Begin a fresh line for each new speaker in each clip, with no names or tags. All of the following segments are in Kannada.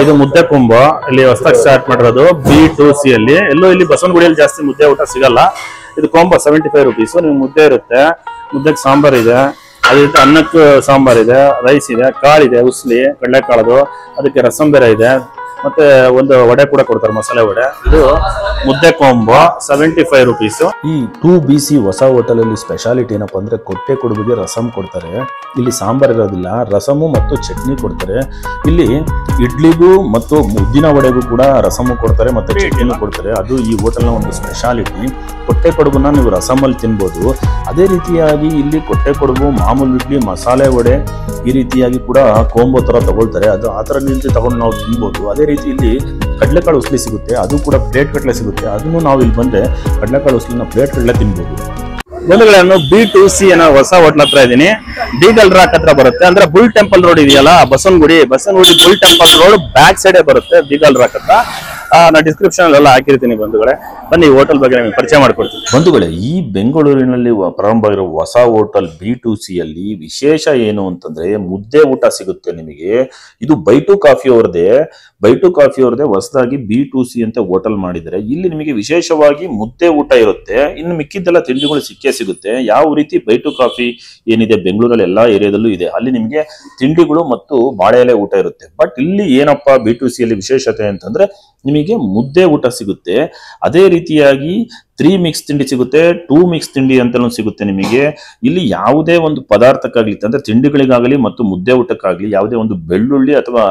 ಇದು ಮುದ್ದೆ ಕೊಂಬ ಇಲ್ಲಿ ಹೊಸದಾಗಿ ಸ್ಟಾರ್ಟ್ ಮಾಡಿರೋದು B2C ಅಲ್ಲಿ. ಎಲ್ಲೂ ಇಲ್ಲಿ ಬಸವನಗುಡಿಯಲ್ಲಿ ಜಾಸ್ತಿ ಮುದ್ದೆ ಊಟ ಸಿಗಲ್ಲ. ಇದು ಕೊಂಬ 75 ರೂಪೀಸ್. ನಿಮ್ಗೆ ಮುದ್ದೆ ಇರುತ್ತೆ, ಮುದ್ದೆಗೆ ಸಾಂಬಾರ್ ಇದೆ, ಅದೇ ರೀತಿ ಅನ್ನಕ್ಕೆ ಸಾಂಬಾರ್ ಇದೆ, ರೈಸ್ ಇದೆ, ಕಾಳಿದೆ, ಉಸ್ಲಿ ಕಡಲೆಕಾಳದು, ಅದಕ್ಕೆ ರಸಂ ಬೇರೆ ಇದೆ, ಮತ್ತೆ ಒಂದು ವಡೆ ಕೂಡ ಕೊಡ್ತಾರೆ, ಮಸಾಲೆ ವಡೆ. ಇದು ಮುದ್ದೆ ಕೊಂಬೋ 75 ರೂಪೀಸ್.
ಈ 2BC ಹೊಸ ಹೋಟೆಲ್ ಅಲ್ಲಿ ಸ್ಪೆಷಾಲಿಟಿ ಏನಪ್ಪಾ ಅಂದ್ರೆ ಕೊಟ್ಟೆ ಕೊಡುಬಿಗೆ ರಸಂ ಕೊಡ್ತಾರೆ. ಇಲ್ಲಿ ಸಾಂಬಾರ್ ಇರೋದಿಲ್ಲ, ರಸಮು ಮತ್ತು ಚಟ್ನಿ ಕೊಡ್ತಾರೆ. ಇಲ್ಲಿ ಇಡ್ಲಿಗೂ ಮತ್ತು ಉದ್ದಿನ ವಡೆಗೂ ಕೂಡ ರಸಮು ಕೊಡ್ತಾರೆ ಮತ್ತೆ ಚಟ್ನಿನೂ ಕೊಡ್ತಾರೆ. ಅದು ಈ ಹೋಟೆಲ್ನ ಒಂದು ಸ್ಪೆಷಾಲಿಟಿ. ಕೊಟ್ಟೆ ಕೊಡುಬನ್ನ ನೀವು ರಸಮಲ್ಲಿ ತಿನ್ಬೋದು. ಅದೇ ರೀತಿಯಾಗಿ ಇಲ್ಲಿ ಕೊಟ್ಟೆ ಕೊಡುಬು, ಮಾಮೂಲು ಇಡ್ಲಿ, ಮಸಾಲೆ ವಡೆ ಈ ರೀತಿಯಾಗಿ ಕೂಡ ಕೋಂಬೋ ತರ ತಗೊಳ್ತಾರೆ. ಅದು ಆ ತರ ರೀತಿ ತಗೊಂಡು ನಾವು ತಿನ್ಬೋದು. ಅದೇ ರೀತಿ ಇಲ್ಲಿ ಕಡಲೆಕಾಳು ಉಸ್ಲಿ ಸಿಗುತ್ತೆ, ಅದು ಕೂಡ ಪ್ಲೇಟ್ ಗಟ್ಟಲೆ ಸಿಗುತ್ತೆ. ಅದನ್ನು ನಾವು ಇಲ್ಲಿ ಬಂದ್ರೆ ಕಡಲೆಕಾಳು ಉಸ್ಲಿನ ಪ್ಲೇಟ್ ಗಟ್ಟಲೆ ತಿನ್ಬೋದು.
ಬಂಧುಗಳನ್ನು B2C ಅನ್ನೋ ಹೊಸ ಹೋಟ್ಲ್ ಹತ್ರ ಇದೀನಿ. ಡೀಗಲ್ ರಾಕ್ ಹತ್ರ ಬರುತ್ತೆ. ಅಂದ್ರೆ ಬುಲ್ ಟೆಂಪಲ್ ರೋಡ್ ಇದೆಯಲ್ಲ, Basavanagudi bull temple road back side ಬರುತ್ತೆ ಡೀಗಲ್ ರಾಕ್ ಹತ್ರ. ನಾ ಡಿಸ್ಕ್ರಿಪ್ಷನ್ ಎಲ್ಲ ಹಾಕಿರ್ತೀನಿ ಬಂಧುಗಳೇ. ಬನ್ನಿ ಹೋಟೆಲ್ ಬಗ್ಗೆ ನಿಮಗೆ ಪರಿಚಯ ಮಾಡ್ಕೊಡ್ತೀನಿ.
ಬಂಧುಗಳೇ, ಈ ಬೆಂಗಳೂರಿನಲ್ಲಿ ಪ್ರಾರಂಭ ಆಗಿರೋ ಹೊಸ ಹೋಟೆಲ್ B2C ಅಲ್ಲಿ ವಿಶೇಷ ಏನು ಅಂತಂದ್ರೆ ಮುದ್ದೆ ಊಟ ಸಿಗುತ್ತೆ ನಿಮಗೆ. ಇದು ಬೈಟು ಕಾಫಿ ಅವ್ರದೇ ಹೊಸದಾಗಿ B2C ಅಂತ ಹೋಟೆಲ್ ಮಾಡಿದರೆ. ಇಲ್ಲಿ ನಿಮಗೆ ವಿಶೇಷವಾಗಿ ಮುದ್ದೆ ಊಟ ಇರುತ್ತೆ. ಇನ್ನು ಮಿಕ್ಕಿದ್ದೆಲ್ಲ ತಿಂಡಿಗಳು ಸಿಕ್ಕೇ ಸಿಗುತ್ತೆ. ಯಾವ ರೀತಿ ಬೈಟು ಕಾಫಿ ಏನಿದೆ ಬೆಂಗಳೂರಲ್ಲಿ ಎಲ್ಲಾ ಏರಿಯಾದಲ್ಲೂ ಇದೆ, ಅಲ್ಲಿ ನಿಮಗೆ ತಿಂಡಿಗಳು ಮತ್ತು ಬಾಳೆ ಎಲೆ ಊಟ ಇರುತ್ತೆ. ಬಟ್ ಇಲ್ಲಿ ಏನಪ್ಪಾ B2C ಅಲ್ಲಿ ವಿಶೇಷತೆ ಅಂತಂದ್ರೆ ನಿಮಗೆ ಮುದ್ದೆ ಊಟ ಸಿಗುತ್ತೆ. ಅದೇ ರೀತಿಯಾಗಿ 3 ಮಿಕ್ಸ್ ತಿಂಡಿ ಸಿಗುತ್ತೆ, 2 ಮಿಕ್ಸ್ ತಿಂಡಿ ಅಂತಲೂ ಸಿಗುತ್ತೆ ನಿಮಗೆ. ಇಲ್ಲಿ ಯಾವುದೇ ಒಂದು ಪದಾರ್ಥಕ್ಕಾಗ್ಲಿ ಅಂದ್ರೆ ತಿಂಡಿಗಳಿಗಾಗಲಿ ಮತ್ತು ಮುದ್ದೆ ಊಟಕ್ಕಾಗ್ಲಿ ಯಾವುದೇ ಒಂದು ಬೆಳ್ಳುಳ್ಳಿ ಅಥವಾ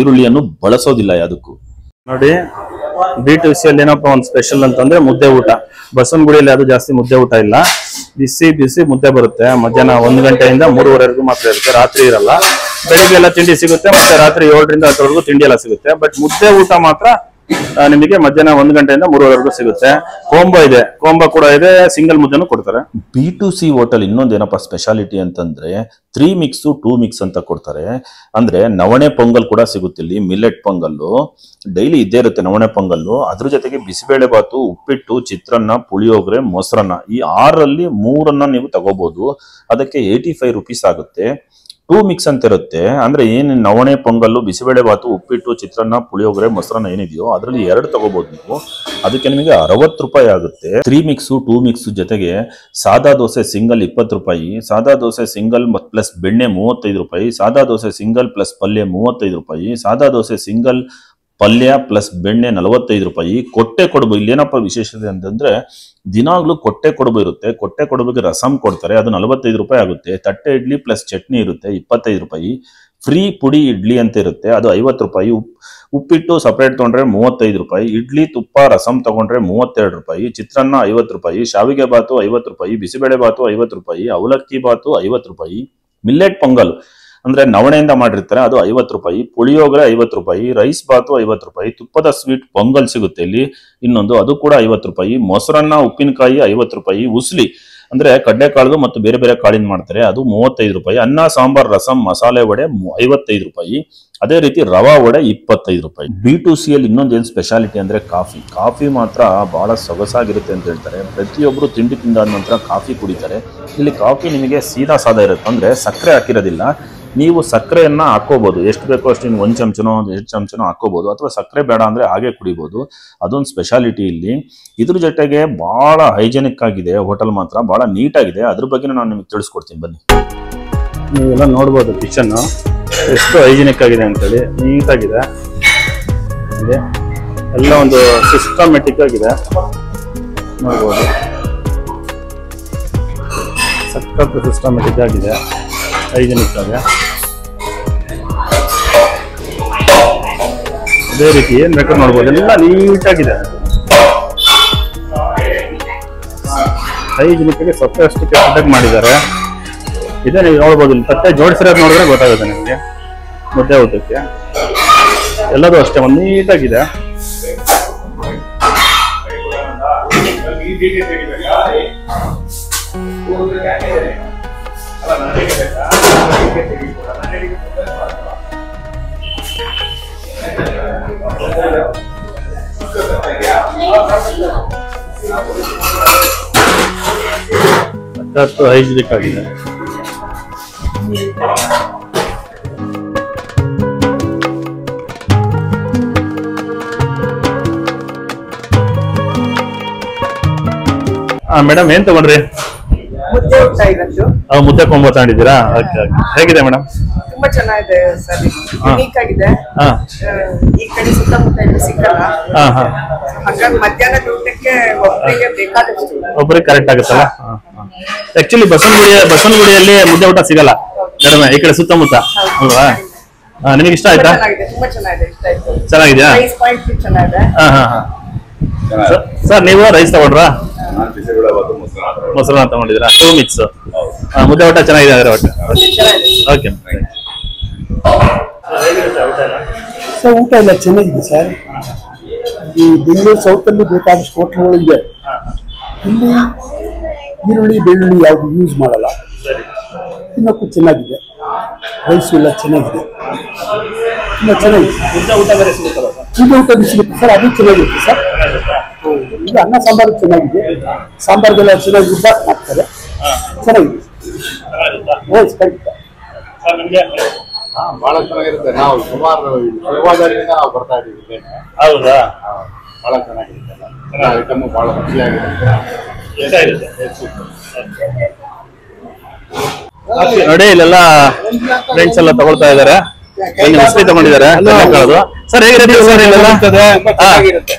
ಈರುಳ್ಳಿಯನ್ನು ಬಳಸೋದಿಲ್ಲ ಯಾವುದಕ್ಕೂ.
ನೋಡಿ, B2C ಅಲ್ಲಿ ಏನಪ್ಪಾ ಒಂದು ಸ್ಪೆಷಲ್ ಅಂತಂದ್ರೆ ಮುದ್ದೆ ಊಟ. ಬಸವನಗುಡಿಯಲ್ಲಿ ಅದು ಜಾಸ್ತಿ ಮುದ್ದೆ ಊಟ ಇಲ್ಲ. ಬಿಸಿ ಮುದ್ದೆ ಬರುತ್ತೆ. ಮಧ್ಯಾಹ್ನ 1 ಗಂಟೆಯಿಂದ 3:30 ಮಾತ್ರ ಇರುತ್ತೆ, ರಾತ್ರಿ ಇರಲ್ಲ. ಬೆಳಿಗ್ಗೆ ಎಲ್ಲ ತಿಂಡಿ ಸಿಗುತ್ತೆ, ಮತ್ತೆ ರಾತ್ರಿ 7ರಿಂದ 10 ತಿಂಡಿ ಎಲ್ಲ ಸಿಗುತ್ತೆ. ಬಟ್ ಮುದ್ದೆ ಊಟ ಮಾತ್ರ ನಿಮಗೆ ಮಧ್ಯಾಹ್ನ 1 ಗಂಟೆಯಿಂದ 3:30 ಸಿಗುತ್ತೆ. ಕೋಂಬ ಕೂಡ ಇದೆ, ಸಿಂಗಲ್ ಮುದ್ದೆನೂ ಕೊಡ್ತಾರೆ.
B2C ಹೋಟೆಲ್ ಇನ್ನೊಂದೇನಪ್ಪ ಸ್ಪೆಷಾಲಿಟಿ ಅಂತಂದ್ರೆ 3 ಮಿಕ್ಸ್ 2 ಮಿಕ್ಸ್ ಅಂತ ಕೊಡ್ತಾರೆ. ಅಂದ್ರೆ ನವಣೆ ಪೊಂಗಲ್ ಕೂಡ ಸಿಗುತ್ತೆ ಇಲ್ಲಿ. ಮಿಲೆಟ್ ಪೊಂಗಲ್ಲು ಡೈಲಿ ಇದ್ದೇ ಇರುತ್ತೆ, ನವಣೆ ಪೊಂಗಲ್ಲು. ಅದ್ರ ಜೊತೆಗೆ ಬಿಸಿಬೇಳೆ ಬಾತು, ಉಪ್ಪಿಟ್ಟು, ಚಿತ್ರಾನ್ನ, ಪುಳಿಯೋಗರೆ, ಮೊಸರನ್ನ, ಈ 6ರಲ್ಲಿ 3 ನೀವು ತಗೋಬಹುದು. ಅದಕ್ಕೆ 85 ರೂಪೀಸ್ ಆಗುತ್ತೆ. 2 ಮಿಕ್ಸ್ ಅಂತ ಇರುತ್ತೆ. ಅಂದ್ರೆ ಏನು ನವಣೆ ಪೊಂಗಲ್ಲು, ಬಿಸಿಬೇಳೆ ಬಾತು, ಉಪ್ಪಿಟ್ಟು, ಚಿತ್ರಾನ್ನ, ಪುಳಿಯೋಗರೆ, ಮೊಸರನ್ನ ಏನಿದೆಯೋ ಅದರಲ್ಲಿ 2 ತಗೋಬಹುದು ನೀವು. ಅದಕ್ಕೆ ನಿಮಗೆ 60 ರೂಪಾಯಿ ಆಗುತ್ತೆ. 3 ಮಿಕ್ಸ್ 2 ಮಿಕ್ಸ್ ಜೊತೆಗೆ ಸಾದಾ ದೋಸೆ ಸಿಂಗಲ್ 20 ರೂಪಾಯಿ, ಸಾದಾ ದೋಸೆ ಸಿಂಗಲ್ ಪ್ಲಸ್ ಬೆಣ್ಣೆ 35 ರೂಪಾಯಿ, ಸಾದಾ ದೋಸೆ ಸಿಂಗಲ್ ಪ್ಲಸ್ ಪಲ್ಯ 35 ರೂಪಾಯಿ, ಸಾದಾ ದೋಸೆ ಸಿಂಗಲ್ ಪಲ್ಯ ಪ್ಲಸ್ ಬೆಣ್ಣೆ 45 ರೂಪಾಯಿ. ಕೊಟ್ಟೆ ಕೊಡುಬು ಇಲ್ಲಿ ಏನಪ್ಪ ವಿಶೇಷತೆ ಅಂತಂದ್ರೆ ದಿನಾಗ್ಲೂ ಕೊಟ್ಟೆ ಕೊಡುಬು ಇರುತ್ತೆ. ಕೊಟ್ಟೆ ಕೊಡುಬಿಗೆ ರಸಂ ಕೊಡ್ತಾರೆ, ಅದು 45 ರೂಪಾಯಿ ಆಗುತ್ತೆ. ತಟ್ಟೆ ಇಡ್ಲಿ ಪ್ಲಸ್ ಚಟ್ನಿ ಇರುತ್ತೆ 25 ರೂಪಾಯಿ. ಫ್ರೀ ಪುಡಿ ಇಡ್ಲಿ ಅಂತ ಇರುತ್ತೆ, ಅದು 50 ರೂಪಾಯಿ. ಉಪ್ಪಿಟ್ಟು ಸಪರೇಟ್ ತಗೊಂಡ್ರೆ 35 ರೂಪಾಯಿ. ಇಡ್ಲಿ ತುಪ್ಪ ರಸಂ ತಗೊಂಡ್ರೆ 32 ರೂಪಾಯಿ. ಚಿತ್ರಾನ್ನ 50 ರೂಪಾಯಿ. ಶಾವಿಗೆ ಬಾತು 50 ರೂಪಾಯಿ. ಬಿಸಿಬೇಳೆ ಬಾತು 50 ರೂಪಾಯಿ. ಅವಲಕ್ಕಿ ಬಾತು 50 ರೂಪಾಯಿ. ಮಿಲ್ಲೆಟ್ ಪೊಂಗಲ್ ಅಂದ್ರೆ ನವಣೆಯಿಂದ ಮಾಡಿರ್ತಾರೆ, ಅದು 50 ರೂಪಾಯಿ. ಪುಳಿಯೋಗರೆ 50 ರೂಪಾಯಿ. ರೈಸ್ ಬಾತು 50 ರೂಪಾಯಿ. ತುಪ್ಪದ ಸ್ವೀಟ್ ಪೊಂಗಲ್ ಸಿಗುತ್ತೆ ಇಲ್ಲಿ ಇನ್ನೊಂದು, ಅದು ಕೂಡ 50 ರೂಪಾಯಿ. ಮೊಸರನ್ನ, ಉಪ್ಪಿನಕಾಯಿ 50 ರೂಪಾಯಿ. ಉಸ್ಲಿ ಅಂದ್ರೆ ಕಡಲೆಕಾಳು ಮತ್ತು ಬೇರೆ ಬೇರೆ ಕಾಳಿಂದ ಮಾಡ್ತಾರೆ, ಅದು 35 ರೂಪಾಯಿ. ಅನ್ನ, ಸಾಂಬಾರ್, ರಸಂ, ಮಸಾಲೆ ವಡೆ 55 ರೂಪಾಯಿ. ಅದೇ ರೀತಿ ರವಾ ವಡೆ 25 ರೂಪಾಯಿ. B2C ಅಲ್ಲಿ ಇನ್ನೊಂದೇನು ಸ್ಪೆಷಾಲಿಟಿ ಅಂದ್ರೆ ಕಾಫಿ ಮಾತ್ರ ಬಹಳ ಸೊಗಸಾಗಿರುತ್ತೆ ಅಂತ ಹೇಳ್ತಾರೆ. ಪ್ರತಿಯೊಬ್ಬರು ತಿಂಡಿ ತಿಂದಾದ ನಂತರ ಕಾಫಿ ಕುಡಿತಾರೆ. ಇಲ್ಲಿ ಕಾಫಿ ನಿಮಗೆ ಸೀದಾ ಸಾದಾ ಇರುತ್ತೆ, ಅಂದ್ರೆ ಸಕ್ಕರೆ ಹಾಕಿರೋದಿಲ್ಲ. ನೀವು ಸಕ್ಕರೆಯನ್ನ ಹಾಕೋಬಹುದು, ಎಷ್ಟು ಬೇಕೋ ಅಷ್ಟು 1 ಚಮಚನೋ 2 ಚಮಚನೋ ಹಾಕೋಬಹುದು, ಅಥವಾ ಸಕ್ಕರೆ ಬೇಡ ಅಂದ್ರೆ ಹಾಗೆ ಕುಡಿಬಹುದು. ಅದೊಂದು ಸ್ಪೆಷಾಲಿಟಿ ಇಲ್ಲಿ. ಇದ್ರ ಜೊತೆಗೆ ಬಹಳ ಹೈಜೆನಿಕ್ ಆಗಿದೆ ಹೋಟೆಲ್, ಮಾತ್ರ ಬಹಳ ನೀಟ್ ಆಗಿದೆ. ಅದ್ರ ಬಗ್ಗೆ ನಾನು ನಿಮಗೆ ತಿಳಿಸ್ಕೊಡ್ತೀನಿ ಬನ್ನಿ.
ನೀವೆಲ್ಲ ನೋಡ್ಬೋದು ಕಿಚನ್ ಎಷ್ಟು ಹೈಜಿನಿಕ್ ಆಗಿದೆ ಅಂತೇಳಿ, ನೀಟಾಗಿದೆ. ಎಲ್ಲ ಒಂದು ಸಿಸ್ಟಮೆಟಿಕ್ ಆಗಿದೆ ನೋಡ್ಬೋದು. ಸಖತ್ ಸಿಸ್ಟಮೆಟಿಕ್ ಆಗಿದೆ, ಹೈಜಿನಿಕ್ ಆಗಿದೆ. ಅದೇ ರೀತಿ ಏನ್ ಬೇಕಾದ್ರೂ ನೋಡ್ಬೋದು, ಎಲ್ಲ ನೀಟಾಗಿದೆ. ಹೈಜಿನಿಕ್ ಆಗಿ ಸೊಪ್ಪೆ ಮಾಡಿದ್ದಾರೆ. ಇದೇ ನೀವು ನೋಡ್ಬೋದು, ಇಲ್ಲಿ ತಟ್ಟೆ ಜೋಡಿಸಿರೋದು ನೋಡಿದ್ರೆ ಗೊತ್ತಾಗುತ್ತೆ ನಿಮಗೆ. ಮುದ್ದೆ ಊಟಕ್ಕೆ ಎಲ್ಲದೂ ಅಷ್ಟೇ ಒಂದು ನೀಟಾಗಿದೆ. ಹೈಜಿನಿಕ್ ಆಗಿದೆ. ಮೇಡಮ್ ಏನ್ ತಗೊಂಡ್ರಿ?
ಮುದ್ದೆ ಊಟ ಇವತ್ತು.
ಮುದ್ದೆ ಕೊಂಬ ತಗೊಂಡಿದ್ದೀರಾ? ಹೇಗಿದೆ ಮೇಡಮ್?
ತುಂಬಾ ಚೆನ್ನಾಗಿದೆ ಸರ್, ಯುನೀಕ್ ಆಗಿದೆ. ಈ ಕಡೆ ಸುತ್ತಮುತ್ತ ಎಲ್ಲೂ ಸಿಕ್ಕಲ್ಲ. ಹಾಗಾಗಿ ಮಧ್ಯಾಹ್ನದ ಊಟಕ್ಕೆ ಒಬ್ಬರಿಗೆ ಬೇಕಾದಷ್ಟು.
ಒಬ್ಬರಿಗೆ ಕರೆಕ್ಟ್ ಆಗುತ್ತಲ್ಲ. ಆಕ್ಚುಲಿ ಬಸವನಗುಡಿಯಲ್ಲಿ ಮುದ್ದೆ ಊಟ ಸಿಗಲ್ಲ ಕಡಿಮೆ, ಈ ಕಡೆ ಸುತ್ತಮುತ್ತ ಅಲ್ವಾ? ನಿಮಗೆ ಇಷ್ಟ ಆಯ್ತಾ?
ತುಂಬಾ ಚೆನ್ನಾಗಿದೆ, ಇಷ್ಟ ಆಯ್ತು.
ಚೆನ್ನಾಗಿದ್ಯಾ?
ಚೆನ್ನಾಗಿದೆ.
ಸರ್ ನೀವು ರೈಸ್ ತಗೊಂಡ್ರಾ? ಮೊಸರನ್ನ ತಗೊಂಡಿದ್ದೀರಾ? 2 ಮಿಕ್ಸ್ ಮುದ್ದೆ ಊಟ ಚೆನ್ನಾಗಿದೆ ಅಂದ್ರೆ ಒಟ್ಟು. ಓಕೆ
ಸರ್, ಊಟ ಎಲ್ಲ ಚೆನ್ನಾಗಿದೆ ಸರ್. ಈ ಬೆಂಗಳೂರು ಸೌತ್ ಅಲ್ಲಿ ಬೇಕಾದಷ್ಟು ಹೋಟ್ಲುಗಳು ಇದೆ. ಇಲ್ಲಿ ಈರುಳ್ಳಿ ಬೆಳ್ಳುಳ್ಳಿ ಯಾವುದು ಯೂಸ್ ಮಾಡಲ್ಲ. ತಿನ್ನೋಕ್ಕೂ ಚೆನ್ನಾಗಿದೆ, ರೈಸು ಎಲ್ಲ ಚೆನ್ನಾಗಿದೆ, ತುಂಬ ಚೆನ್ನಾಗಿದೆ. ಮುದ್ದೆ ಊಟ ಸಿಗುತ್ತೆ ಸರ್, ಅದು ಚೆನ್ನಾಗಿರುತ್ತೆ ಸರ್. ಈಗ ಅನ್ನ ಸಾಂಬಾರು ಚೆನ್ನಾಗಿದೆ, ಸಾಂಬಾರ್ಗೆಲ್ಲ ಚೆನ್ನಾಗಿ ಉದ್ದ ಮಾಡ್ತಾರೆ, ಚೆನ್ನಾಗಿದೆ.
ಬಹಳ ಚೆನ್ನಾಗಿರುತ್ತೆ. ನಾವು ಸುಮಾರು ಶುರುವಾದಾಗಿಂದ ನಾವು ಬರ್ತಾ ಇದೀವಿ.
ಹೌದಾ?
ಬಹಳ ಚೆನ್ನಾಗಿರುತ್ತೆ, ಐಟಮ್ ಬಹಳ ರುಚಿಯಾಗಿರುತ್ತೆ.
ನೋಡಿ ಇಲ್ಲೆಲ್ಲ ಫ್ರೆಂಡ್ಸ್ ಎಲ್ಲ ತಗೊಳ್ತಾ ಇದಾರೆ. ಉಸ್ಲಿ ತಗೊಂಡಿದ್ದಾರೆ. ಸರ್ ಹೇಗಿರುತ್ತೆ ಸರ್? ಇಲ್ಲೆಲ್ಲ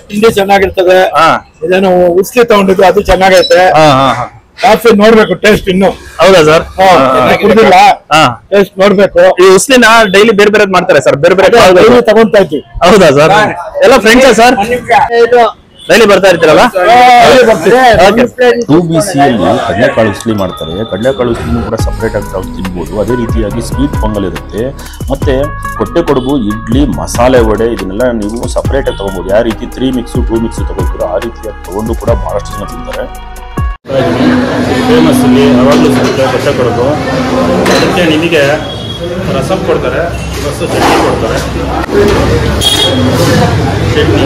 ತಿಂಡಿ ಚೆನ್ನಾಗಿರ್ತದೆ. ಇದೇನು ಉಸ್ಲಿ ತಗೊಂಡಿದ್ದು, ಅದು ಚೆನ್ನಾಗೈತೆ. ಕಾಫಿ ನೋಡ್ಬೇಕು, ಟೇಸ್ಟ್ ಇನ್ನು.
ಹೌದಾ ಸರ್?
ಕುಡಿದಿಲ್ಲ, ಟೇಸ್ಟ್ ನೋಡ್ಬೇಕು.
ಈ ಉಸ್ಲಿನ ಡೈಲಿ ಬೇರೆ ಬೇರೆ ಮಾಡ್ತಾರೆ ಸರ್, ಬೇರೆ ಬೇರೆ
ತಗೊಂತಾ ಇದ್ವಿ.
ಹೌದಾ ಸರ್? ಎಲ್ಲ ಫ್ರೆಂಡ್ಸ್ ಸರ್, ಡೈಲಿ ಬರ್ತಾ ಇರ್ತೀರಲ್ಲ?
2BC ಅಲ್ಲಿ ಕಡಲೆಕಾಳು ಉಸ್ಲಿ ಮಾಡ್ತಾರೆ. ಕಡಲೆಕಾಳು ಉಸ್ಲಿನೂ ಕೂಡ ಸಪ್ರೇಟ್ ಆಗಿ ನಾವು ತಿನ್ಬೋದು. ಅದೇ ರೀತಿಯಾಗಿ ಸ್ವೀಟ್ ಪೊಂಗಲ್ ಇರುತ್ತೆ, ಮತ್ತೆ ಕೊಟ್ಟೆ ಕೊಡುಬು, ಇಡ್ಲಿ, ಮಸಾಲೆ ವಡೆ, ಇದನ್ನೆಲ್ಲ ನೀವು ಸಪ್ರೇಟ್ ಆಗಿ ತಗೋಬಹುದು. ಯಾವ ರೀತಿ 3 ಮಿಕ್ಸ್ 2 ಮಿಕ್ಸ್ ತಗೋತೀರೋ ಆ ರೀತಿಯಾಗಿ ತಗೊಂಡು ಕೂಡ ಬಹಳಷ್ಟು ಜನ ತಿಂತಾರೆ.
ಫೇಮಸ್ ಇಲ್ಲಿ ಯಾವಾಗಲೂ ಸಿಗುತ್ತೆ ಕೊಟ್ಟೆ ಕೊಡುಬು. ಅದಕ್ಕೆ ನಿಮಗೆ ರಸಂ ಕೊಡ್ತಾರೆ, ಬಸ್ಸು ಚಟ್ನಿ ಕೊಡ್ತಾರೆ. ಚಟ್ನಿ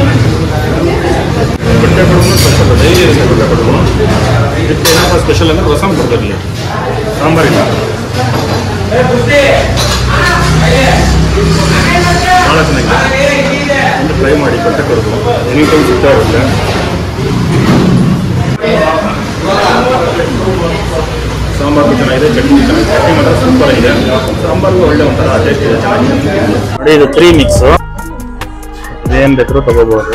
ಕೊಟ್ಟೆ ಕೊಡುಬು ಸ್ವಲ್ಪ ಡೈಲಿ ಇರುತ್ತೆ. ಕೊಟ್ಟೆ ಕೊಡುಬು ಇದಕ್ಕೆ ಏನಪ್ಪ ಸ್ಪೆಷಲ್ ಅಂದರೆ ರಸಂ ಕೊಡ್ತಾರೆ, ಇಲ್ಲಿ ಸಾಂಬಾರಿಲ್ಲ. ಭಾಳ ಚೆನ್ನಾಗಿದೆ, ಒಂದು ಟ್ರೈ ಮಾಡಿ. ಕೊಟ್ಟೆ ಕೊಡುಬು ಎನಿ ಟೈಮ್ ಸಿಗ್ತಾ ಇರುತ್ತೆ. ಸಾಂಬಾರು ಚೆನ್ನಾಗಿದೆ, ಚಟ್ನಿ ಚೆನ್ನಾಗಿದೆ. ಚಟ್ನಿ ಮಾತ್ರ ಸೂಪರ್ ಆಗಿದೆ, ಸಾಂಬಾರು ಒಳ್ಳೆ ಒಂಥರ ಟೇಸ್ಟ್ ಇದೆ, ಚೆನ್ನಾಗಿದೆ. ನೋಡಿ ಇದು 3 ಮಿಕ್ಸ್, ಇದೇನು ಬೇಕಾದ್ರೂ ತಗೋಬಹುದು.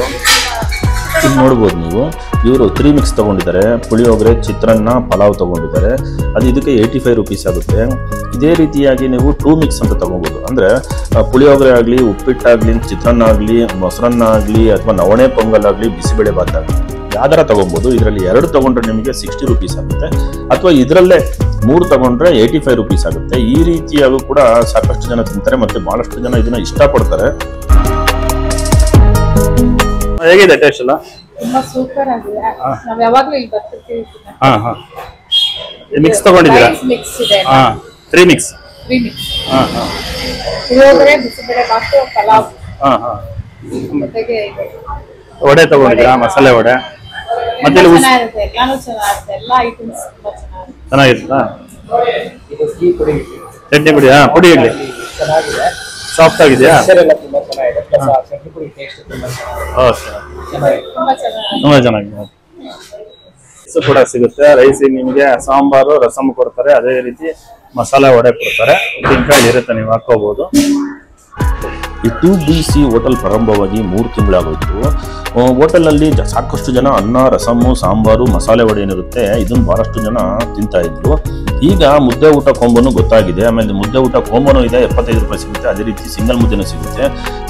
ಇಲ್ಲಿ ನೋಡ್ಬೋದು ನೀವು, ಇವರು 3 ಮಿಕ್ಸ್ ತಗೊಂಡಿದ್ದಾರೆ. ಪುಳಿಯೋಗರೆ, ಚಿತ್ರಾನ್ನ, ಪಲಾವ್ ತಗೊಂಡಿದ್ದಾರೆ. ಅದು ಇದಕ್ಕೆ 85 ರುಪೀಸ್ ಆಗುತ್ತೆ. ಇದೇ ರೀತಿಯಾಗಿ ನೀವು 2 ಮಿಕ್ಸ್ ಅಂತ ತಗೋಬಹುದು. ಅಂದರೆ ಪುಳಿಯೋಗರೆ ಆಗಲಿ, ಉಪ್ಪಿಟ್ಟಾಗಲಿ, ಚಿತ್ರಾನ್ನ ಆಗಲಿ, ಮೊಸರನ್ನ ಆಗಲಿ, ಅಥವಾ ನವಣೆ ಪೊಂಗಲ್ ಆಗಲಿ, ಬಿಸಿಬೇಳೆ ಭಾತ್ ಆಗಲಿ, ಯಾವ್ದಾರ ತಗೊಬೋದು. ಇದರಲ್ಲಿ 2 ತಗೊಂಡ್ರೆ ನಿಮಗೆ 60 ರುಪೀಸ್ ಆಗುತ್ತೆ, ಅಥವಾ ಇದರಲ್ಲೇ 3 ತಗೊಂಡ್ರೆ 85 ರುಪೀಸ್ ಆಗುತ್ತೆ. ಈ ರೀತಿಯಾಗೂ ಕೂಡ ಸಾಕಷ್ಟು ಜನ ತಿಂತಾರೆ, ಮತ್ತೆ ಬಹಳಷ್ಟು ಜನ ಇದನ್ನ ಇಷ್ಟಪಡ್ತಾರೆ.
ಹೇಗಿದೆ ಟೇಸ್ಟ್ ಎಲ್ಲ?
ತುಂಬಾ ಸೂಪರ್ ಆಗಿದೆ. ನಾವು ಯಾವಾಗಲೂ ಇಲ್ಲಿ ಬರ್ತಿರ್ತೀವಿ.
ಮಿಕ್ಸ್ ತಗೊಂಡಿದ್ದೀರಾ?
ಮಿಕ್ಸ್ ಇದೆ.
3 ಮಿಕ್ಸ್.
3 ಮಿಕ್ಸ್. ಪುಳಿಯೋಗರೆ, ಬಿಸಿಬೇಳೆ ಭಾತ್, ಪಲಾವ್. ಜೊತೆಗೆ
ವಡೆ ತಗೊಂಡಿದ್ದೀರಾ? ಮಸಾಲೆ ವಡೆ. ಮತ್ತೆ ಇಲ್ಲಿ
ಚೆನ್ನಾಗಿರುತ್ತೆ, ಎಲ್ಲಾನು ಚೆನ್ನಾಗಿರುತ್ತೆ. ಎಲ್ಲ ಐಟಮ್ಸ್ ತುಂಬಾ
ಚೆನ್ನಾಗಿರುತ್ತಾ? ಚಟ್ನಿ ಪುಡಿ, ಪುಡಿ ಇಡ್ಲಿ ಸಾಫ್ಟ್ ಆಗಿದೆಯಾ? ತುಂಬಾ ಚೆನ್ನಾಗಿದೆ. ಕೂಡ ಸಿಗುತ್ತೆ. ರೈಸ್ ನಿಮಗೆ ಸಾಂಬಾರು, ರಸಮ್ ಕೊಡ್ತಾರೆ. ಅದೇ ರೀತಿ ಮಸಾಲೆ ವಡೆ ಕೊಡ್ತಾರೆ. ಉಪ್ಪಿನಕಾಯಿ ಇರುತ್ತೆ, ನೀವು ಹಾಕೋಬಹುದು.
ಈ 2BC ಹೋಟೆಲ್ ಪ್ರಾರಂಭವಾಗಿ 3 ತಿಂಗಳಾಗೋಯ್ತು. ಹೋಟೆಲ್ನಲ್ಲಿ ಸಾಕಷ್ಟು ಜನ ಅನ್ನ, ರಸಮ್ಮು, ಸಾಂಬಾರು, ಮಸಾಲೆ ವಡೆ ಏನಿರುತ್ತೆ ಇದನ್ನು ಬಹಳಷ್ಟು ಜನ ತಿಂತಾ ಇದ್ರು. ಈಗ ಮುದ್ದೆ ಊಟ ಕೊಂಬನು ಗೊತ್ತಾಗಿದೆ. ಆಮೇಲೆ ಮುದ್ದೆ ಊಟ ಕೊಂಬನು ಇದೆ, 75 ರೂಪಾಯಿ ಸಿಗುತ್ತೆ. ಅದೇ ರೀತಿ ಸಿಂಗಲ್ ಮುದ್ದೆನೂ ಸಿಗುತ್ತೆ.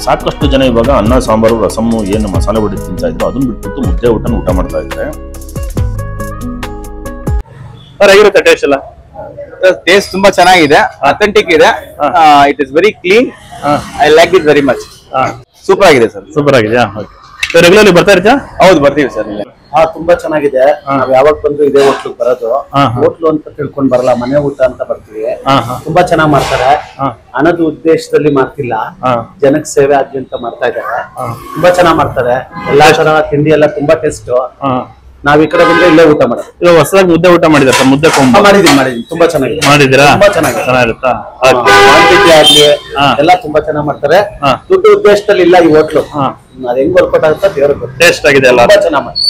ಸಾಕಷ್ಟು ಜನ ಇವಾಗ ಅನ್ನ, ಸಾಂಬಾರು, ರಸಮ್ಮು, ಏನು ಮಸಾಲೆ ವಡೆ ತಿಂತಾ ಇದ್ರು ಅದನ್ನ ಬಿಟ್ಬಿಟ್ಟು ಮುದ್ದೆ ಊಟನ ಊಟ ಮಾಡ್ತಾ ಇದ್ದಾರೆ.
ಹೇಗಿರುತ್ತೆ ಟೇಸ್ಟ್ ಎಲ್ಲ?
ಟೇಸ್ಟ್ ತುಂಬಾ ಚೆನ್ನಾಗಿದೆ, ಅಥೆಂಟಿಕ್ ಇದೆ. It is very clean. I like it very much. Super ಆಗಿದೆ ಸರ್.
ಸೂಪರ್ ಆಗಿದೆಯಾ? ರೆಗ್ಯುಲರ್ಲಿ ಬರ್ತಾ ಇರ್ತೀರಾ?
ಹೌದು, ಬರ್ತೀವಿ ಸರ್. ಇಲ್ಲೇ
ತುಂಬಾ ಚೆನ್ನಾಗಿದೆ. ನಾವ್ ಯಾವಾಗ ಬಂದ್ರು ಇದೇ ಹೋಟ್ಲು ಬರೋದು. ಹೋಟ್ಲು ಅಂತ ತಿಳ್ಕೊಂಡ್ ಬರಲ್ಲ, ಮನೆ ಊಟ ಅಂತ ಬರ್ತೀವಿ. ತುಂಬಾ ಚೆನ್ನಾಗ್ ಮಾಡ್ತಾರೆ. ಹಣದ ಉದ್ದೇಶದಲ್ಲಿ ಮಾಡ್ತಿಲ್ಲ, ಜನಕ್ಕೆ ಸೇವೆ ಆಗ್ಲಿ ಅಂತ ಮಾಡ್ತಾ ಇದ್ದಾರೆ. ತುಂಬಾ ಚೆನ್ನಾಗ್ ಮಾಡ್ತಾರೆ. ಎಲ್ಲಾ ತರ ತಿಂಡಿ ಎಲ್ಲ ತುಂಬಾ ಟೇಸ್ಟ್. ನಾವ್ ಈ ಕಡೆ ಬಂದ್ರೆ ಇಲ್ಲೇ ಊಟ ಮಾಡೋದು.
ಇವಾಗ ಹೊಸದಾಗಿ ಮುದ್ದೆ ಊಟ ಮಾಡಿದಾರ? ಮುದ್ದೆ ಕೊಂಬ
ಮಾಡಿದೀನಿ. ತುಂಬಾ ಚೆನ್ನಾಗಿದೆ.
ಮಾಡಿದಿರಾ?
ತುಂಬಾ ಚೆನ್ನಾಗಿರುತ್ತಾ? ಕ್ವಾಂಟಿಟಿ ಆಗ್ಲಿ ಎಲ್ಲ ತುಂಬಾ ಚೆನ್ನಾಗ್ ಮಾಡ್ತಾರೆ. ದುಡ್ಡು ಉದ್ದೇಶದಲ್ಲಿ ಇಲ್ಲ ಈ ಹೋಟ್ಲು. ಅದ್ ಹೆಂಗ್ ವರ್ಕೌಟ್ ಆಗುತ್ತಾ ದೇವ್ರಿಗೆ ಗೊತ್ತು.
ಟೇಸ್ಟ್ ಆಗಿದೆ ಎಲ್ಲ.
ತುಂಬಾ ಚೆನ್ನಾಗ್ ಮಾಡ್ತಾರೆ.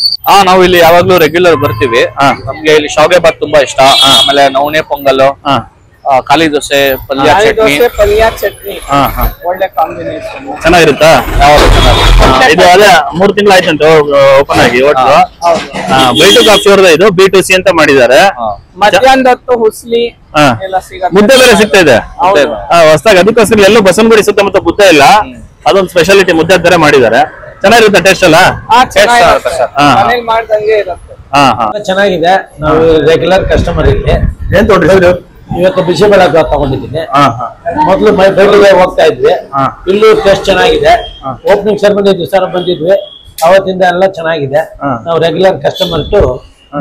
ನಾವು ಇಲ್ಲಿ ಯಾವಾಗ್ಲೂ ರೆಗ್ಯುಲರ್ ಬರ್ತೀವಿ. ನಮ್ಗೆ ಇಲ್ಲಿ ಶಾವಿಗೆ ಬಾತ್ ತುಂಬಾ ಇಷ್ಟ. ಆಮೇಲೆ ನವಣೆ ಪೊಂಗಲ್, ಖಾಲಿ ದೋಸೆ, ಪಲ್ಯ ಚಟ್ನಿ.
ಒಳ್ಳೆ ಕಾಂಬಿನೇಷನ್.
ಚೆನ್ನಾಗಿರುತ್ತಾ? ಇದು ಅದೇ 3 ತಿಂಗಳು ಆಯ್ತಂತ ಓಪನ್ ಆಗಿ ಹೋಟ್ಲು. ಬೈಟು ಕಾಫಿ ಅವ್ರದ ಇದು B2C ಅಂತ ಮಾಡಿದ್ದಾರೆ.
ಮಧ್ಯಾಹ್ನದ ಹೊತ್ತು ಹುಸ್ಲಿ
ಮುದ್ದೆ ಬೇರೆ ಸಿಗ್ತಾ ಇದೆ ಹೊಸದಾಗಿ. ಅದಕ್ಕೋಸ್ಕರ ಎಲ್ಲೂ ಬಸವನಗುಡಿ ಸುತ್ತಮುತ್ತ ಮುದ್ದೆ ಇಲ್ಲ, ಅದೊಂದು ಸ್ಪೆಷಾಲಿಟಿ ಮುದ್ದೆ ಬೇರೆ ಮಾಡಿದ್ದಾರೆ. ಚೆನ್ನಾಗಿರುತ್ತೆ ಟೇಸ್ಟ್ ಅಲ್ಲ?
ಮಾಡ್ದಂಗೆ ಇರುತ್ತೆ.
ಚೆನ್ನಾಗಿದೆ. ನಾವು ರೆಗ್ಯುಲರ್ ಕಸ್ಟಮರ್ ಇಲ್ಲಿ.
ಏನ್ ತೊಗೊಂಡ್ರಿ?
ಇವತ್ತು ಬಿಸಿಬೇಳೆ ಬಾತ್ ತಗೊಂಡಿದ್ದೀನಿ. ಮೊದಲು ಬೆಳ್ಳಿಗೆ ಹೋಗ್ತಾ ಇದ್ವಿ, ಇಲ್ಲೂ ಟೇಸ್ಟ್ ಚೆನ್ನಾಗಿದೆ. ಓಪನಿಂಗ್ ಸೆರೆಮನಿ ದಿವಸ ಬಂದಿದ್ವಿ, ಅವತ್ತಿಂದ ಎಲ್ಲ ಚೆನ್ನಾಗಿದೆ. ನಾವು ರೆಗ್ಯುಲರ್ ಕಸ್ಟಮರ್ ಟು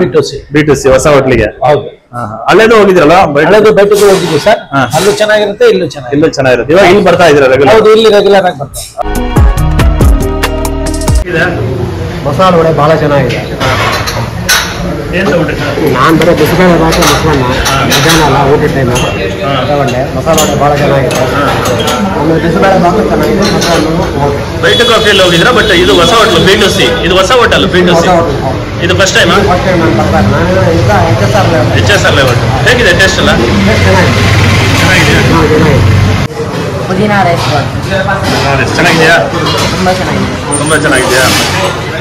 B2C
ಹೊಸ ಹೋಟ್ಲಿಗೆ.
ಹೌದು.
ಅಲ್ಲೇದು ಹೋಗಿದ್ರಲ್ಲ?
ಹಳೆದು ಬೈಟಿಗೆ ಹೋಗಿದ್ವಿ ಸರ್. ಅಲ್ಲೂ ಚೆನ್ನಾಗಿರುತ್ತೆ, ಇಲ್ಲೂ
ಚೆನ್ನಾಗಿರುತ್ತೆ. ಇವಾಗ ಇಲ್ಲಿ ಬರ್ತಾ ಇದ್ದೀರಾ ರೆಗ್ಯುಲರ್?
ಹೌದು, ಇಲ್ಲಿ ರೆಗ್ಯುಲರ್ ಆಗಿ ಬರ್ತಾರೆ. ಮಸಾಲೆ ವಡೆ ಬಹಳ ಚೆನ್ನಾಗಿದೆ. ನಾನು ಬರೀ ಬಿಸಿಬೇಳೆ ಬಾತು ಮೊಸರನ್ನ ಮಧ್ಯಾಹ್ನ ಅಲ್ಲ ಊಟದ ಟೈಮು ತಗೊಂಡೆ. ಮಸಾಲೆ ವಡೆ ಬಹಳ ಚೆನ್ನಾಗಿದೆ. ಆಮೇಲೆ ಬಿಸಿಬೇಳೆ ಬಾತು ಚೆನ್ನಾಗಿದೆ.
ಬೈಟು ಕಾಫಿಯಲ್ಲಿ ಹೋಗಿದ್ರ? ಬಟ್ ಇದು ಹೊಸ ಹೋಟ್ಲು B2C. ಇದು ಹೊಸ ಹೋಟೆಲ್ B2C. ಇದು ಫಸ್ಟ್ ಟೈಮ್?
ನಾನು ಬರ್ತಾರೆ.
HSR level. ಹೇಗಿದೆ ಟೇಸ್ಟ್ ಎಲ್ಲ? ಚೆನ್ನಾಗಿದೆ.
ಪುದೀನ ರೈಸ್
ಚೆನ್ನಾಗಿದೆಯಾ? ತುಂಬಾ ಚೆನ್ನಾಗಿದೆಯಾ?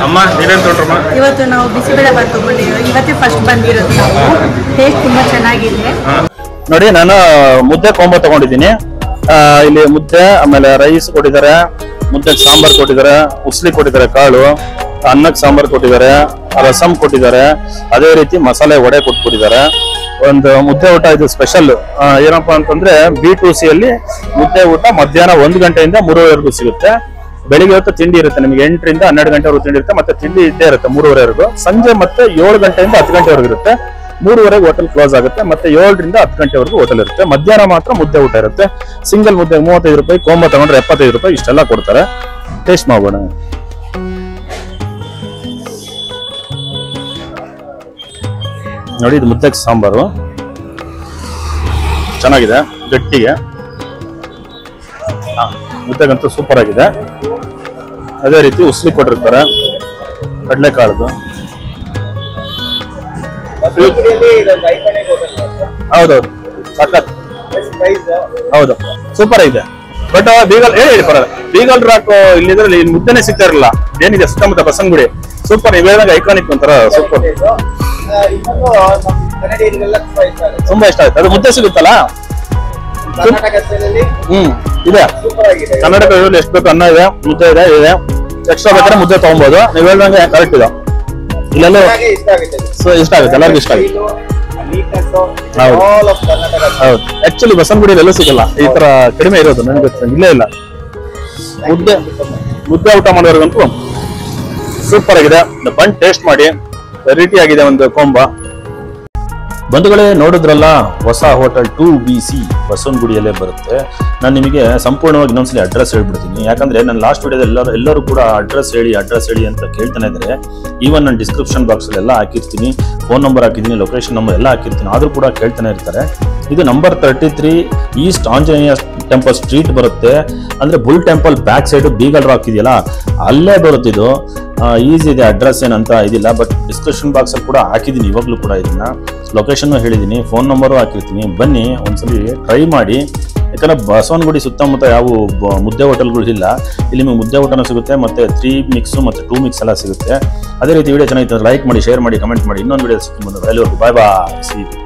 ಅಮ್ಮ ನೀವೇನು ತೊಗೊಂಡ್ರಮ್ಮ?
ಇವತ್ತು ನಾವು ಬಿಸಿಬೇಳೆ ಬಾತ್ ತಗೊಂಡಿದ್ದೀವಿ. ಇವತ್ತೇ ಫಸ್ಟ್ ಬಂದಿರೋದು ನಾವು. ಟೇಸ್ಟ್ ತುಂಬಾ ಚೆನ್ನಾಗಿದೆ.
ನೋಡಿ, ನಾನು ಮುದ್ದೆ ಕೊಂಬ ತಗೊಂಡಿದ್ದೀನಿ. ಇಲ್ಲಿ ಮುದ್ದೆ, ಆಮೇಲೆ ರೈಸ್ ಕೊಟ್ಟಿದ್ದಾರೆ, ಮುದ್ದೆಗೆ ಸಾಂಬಾರ್ ಕೊಟ್ಟಿದ್ದಾರೆ, ಉಸ್ಲಿ ಕೊಟ್ಟಿದ್ದಾರೆ ಕಾಳು, ಅನ್ನಕ್ಕೆ ಸಾಂಬಾರ್ ಕೊಟ್ಟಿದ್ದಾರೆ, ರಸಂ ಕೊಟ್ಟಿದ್ದಾರೆ, ಅದೇ ರೀತಿ ಮಸಾಲೆ ವಡೆ ಕೊಟ್ಬಿಟ್ಟಿದ್ದಾರೆ. ಒಂದು ಮುದ್ದೆ ಊಟ ಇದು ಸ್ಪೆಷಲ್. ಏನಪ್ಪಾ ಅಂತಂದ್ರೆ B2C ಅಲ್ಲಿ ಮುದ್ದೆ ಊಟ ಮಧ್ಯಾಹ್ನ 1 ಗಂಟೆಯಿಂದ 3:30ವರೆಗೂ ಸಿಗುತ್ತೆ. ಬೆಳಿಗ್ಗೆ ಹೊತ್ತು ತಿಂಡಿ ಇರುತ್ತೆ ನಿಮಗೆ, 8 ರಿಂದ 12 ಗಂಟೆವರೆಗೂ ತಿಂಡಿ ಇರುತ್ತೆ. ಮತ್ತೆ ತಿಂಡಿ ಇದ್ದೇ ಇರುತ್ತೆ 3:30ವರೆಗೂ. ಸಂಜೆ ಮತ್ತೆ 7 ಗಂಟೆಯಿಂದ 10 ಗಂಟೆವರೆಗೂ ಇರುತ್ತೆ. 3:30ಗೆ ಹೋಟೆಲ್ ಕ್ಲೋಸ್ ಆಗುತ್ತೆ. ಮತ್ತೆ 7 ರಿಂದ 10 ಗಂಟೆವರೆಗೂ ಹೋಟೆಲ್ ಇರುತ್ತೆ. ಮಧ್ಯಾಹ್ನ ಮಾತ್ರ ಮುದ್ದೆ ಊಟ ಇರುತ್ತೆ. ಸಿಂಗಲ್ ಮುದ್ದೆ 35 ರೂಪಾಯಿ, ಕೊಂಬ ತಗೊಂಡ್ರೆ 75 ರೂಪಾಯಿ. ಇಷ್ಟೆಲ್ಲ ಕೊಡ್ತಾರೆ. ಟೇಸ್ಟ್ ಮಾಡೋಣ. ನೋಡಿ, ಇದು ಮುದ್ದೆಗೆ ಸಾಂಬಾರು ಚೆನ್ನಾಗಿದೆ, ಗಟ್ಟಿಗೆ. ಮುದ್ದೆಗಂತೂ ಸೂಪರ್ ಆಗಿದೆ. ಅದೇ ರೀತಿ ಉಸ್ಲಿ ಕೊಟ್ಟಿರ್ತಾರೆ, ಕಡಲೆಕಾಳದು. ಹೌದೌದು, ಸಖತ್. ಹೌದು, ಸೂಪರ್ ಆಗಿದೆ. ಬಟ್ ಬೀಗಲ್ ಹೇಳಿ ಪರವಾಗಿಲ್ಲ. ಬೀಗಲ್ ರಾಕ್ ಇಲ್ಲಿದ್ರಲ್ಲಿ ಮುದ್ದೆನೆ ಸಿಗ್ತಾ ಇರಲ್ಲ. ಏನಿದೆ ಸುತ್ತಮುತ್ತ ಬಸವನಗುಡಿ ಸೂಪರ್. ನೀವು ಹೇಳಿದಾಗ ಐಕಾನಿಕ್ ಒಂಥರ ಸೂಪರ್. ತುಂಬಾ ಇಷ್ಟ ಆಯ್ತು. ಅದು ಮುದ್ದೆ ಸಿಗುತ್ತಲ್ಲ? ಇದೆ. ಕರ್ನಾಟಕದಲ್ಲಿ ಎಷ್ಟು ಬೇಕು ಅನ್ನ ಇದೆ, ಮುದ್ದೆ ಇದೆ. ಎಕ್ಸ್ಟ್ರಾ ಬೇಕಾದ್ರೆ ಮುದ್ದೆ ತಗೊಬಹುದು. ನೀವು ಹೇಳ್ದಂಗೆ ಕರೆಕ್ಟ್ ಇದೆ. ಇಲ್ಲೆಲ್ಲ ಇಷ್ಟ ಆಗುತ್ತೆ, ಎಲ್ಲರಿಗೂ ಇಷ್ಟ ಆಗುತ್ತೆ. ಹೌದು, ಆಕ್ಚುಲಿ ಬಸವನಗುಡಿಯಲ್ಲಿ ಎಲ್ಲೂ ಸಿಗಲ್ಲ ಈ ತರ, ಕಡಿಮೆ ಇರೋದು. ನನಗೆ ಗೊತ್ತಿಲ್ಲ, ಇಲ್ಲೇ ಇಲ್ಲ. ಮುದ್ದೆ ಊಟ ಮಾಡೋರ್ಗಂತೂ ಸೂಪರ್ ಆಗಿದೆ. ಬನ್ ಟೇಸ್ಟ್ ಮಾಡಿ, ವೆರೈಟಿ ಆಗಿದೆ ಒಂದು ಕೊಂಬ.
ಬಂಧುಗಳೇ, ನೋಡಿದ್ರಲ್ಲ, ಹೊಸ ಹೋಟೆಲ್ 2BC ಬಸವನಗುಡಿಯಲ್ಲೇ ಬರುತ್ತೆ. ನಾನು ನಿಮಗೆ ಸಂಪೂರ್ಣವಾಗಿ ಇನ್ನೊಂದ್ಸಲಿ ಅಡ್ರೆಸ್ ಹೇಳ್ಬಿಡ್ತೀನಿ. ಯಾಕಂದ್ರೆ ನಾನು ಲಾಸ್ಟ್ ವಿಡಿಯೋದಲ್ಲಿ ಎಲ್ಲರೂ ಕೂಡ ಅಡ್ರೆಸ್ ಹೇಳಿ ಅಂತ ಕೇಳ್ತಾನೆ ಇದ್ದಾರೆ. ಈವನ್ ನಾನು ಡಿಸ್ಕ್ರಿಪ್ಷನ್ ಬಾಕ್ಸಲ್ಲಿ ಎಲ್ಲ ಹಾಕಿರ್ತೀನಿ, ಫೋನ್ ನಂಬರ್ ಹಾಕಿದ್ದೀನಿ, ಲೊಕೇಶನ್ ನಂಬರ್ ಎಲ್ಲ ಹಾಕಿರ್ತೀನಿ. ಆದರೂ ಕೂಡ ಕೇಳ್ತಾನೆ ಇರ್ತಾರೆ. ಇದು number 33 East Anjaneya temple street ಬರುತ್ತೆ. ಅಂದ್ರೆ bull temple back side beagle rock ಇದೆಯಲ್ಲ, ಅಲ್ಲೇ ಬರುತ್ತೆ. ಇದು ಈಸಿ ಇದೆ, ಅಡ್ರೆಸ್ ಏನಂತ ಇದಿಲ್ಲ. ಬಟ್ ಡಿಸ್ಕ್ರಿಪ್ಷನ್ ಬಾಕ್ಸಲ್ಲಿ ಕೂಡ ಹಾಕಿದ್ದೀನಿ ಇವಾಗಲೂ ಕೂಡ. ಇದನ್ನ ಲೊಕೇಶನ್ನು ಹೇಳಿದ್ದೀನಿ, ಫೋನ್ ನಂಬರು ಹಾಕಿರ್ತೀನಿ. ಬನ್ನಿ ಒಂದ್ಸಲಿ ಟ್ರೈ ಮಾಡಿ. ಯಾಕಂದ್ರೆ ಬಸವನಗುಡಿ ಸುತ್ತಮುತ್ತ ಯಾವ ಮುದ್ದೆ ಹೋಟೆಲ್ಗಳು ಇಲ್ಲ. ಇಲ್ಲಿ ನಿಮಗೆ ಮುದ್ದೆ ಊಟನೂ ಸಿಗುತ್ತೆ, ಮತ್ತೆ 3 ಮಿಕ್ಸು ಮತ್ತು 2 ಮಿಕ್ಸ್ ಎಲ್ಲ ಸಿಗುತ್ತೆ. ಅದೇ ರೀತಿ ವಿಡಿಯೋ ಚೆನ್ನಾಗಿತ್ತು, ಲೈಕ್ ಮಾಡಿ, ಶೇರ್ ಮಾಡಿ, ಕಮೆಂಟ್ ಮಾಡಿ. ಇನ್ನೊಂದು ವಿಡಿಯೋ ಸಿಕ್ಕಿ ಬಂದು ಬಾಯ್ ಬಾಯ್.